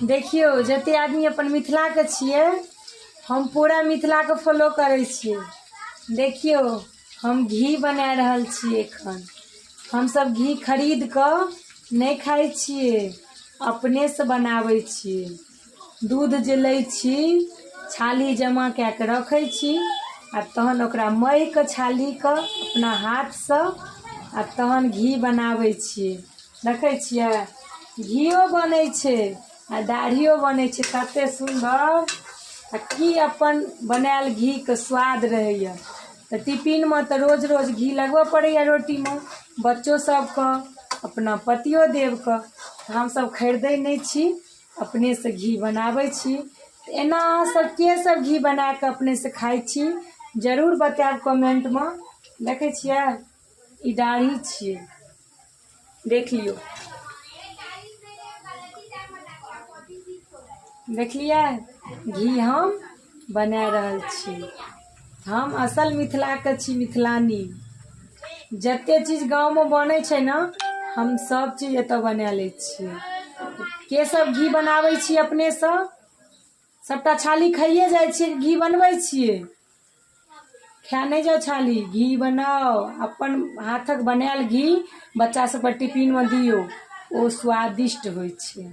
देखियो जते आदमी अपन मिथिला के छिए, हम पूरा मिथिला के फॉलो करे छिए। देखियो हम घी बना रहल छिए एखन। हम सब घी खरीद के नहीं खाई छिए, अपने से बनावे छिए। दूध जे लै छी छाली जमा कए के रखे छी आ तहन ओकरा महि के छाली के अपना हाथ से आ तहन घी बनावे छिए। देखे छिए घीओ बनै छै आ दाढ़ियो बनै छै, कते सुंदर। आ की अपन बनायल घी के स्वाद रहैया। तो टिफिन में तो रोज रोज घी लगबऽ पड़ैया रोटी में, बच्चों सबके अपना पतियो देव के। हम सब खरीदै नहीं छी, अपने से घी बनाबै छी। एना अहाँ सब के सब घी बना के अपने से खाई छी जरूर बतायब कमेंट में। देखे छिए ई दाढ़ी छिए, देख लियो। देखलिए घी हम बना रहल छी। हम असल मिथिला के छी, मिथिलानी। जते चीज गाँव में बने छै ना, हम सब चीज एतऽ बना ले छिए। के सब घी बनावे छी अपने से, सबटा छाली खाइए जाइ छिए, घी बनबै छिए। खा नहीं जाओ छाली, घी बनाओ। अपन हाथक बनायल घी बच्चा सब के टिफिन में दियो, ओ स्वादिष्ट होय छै।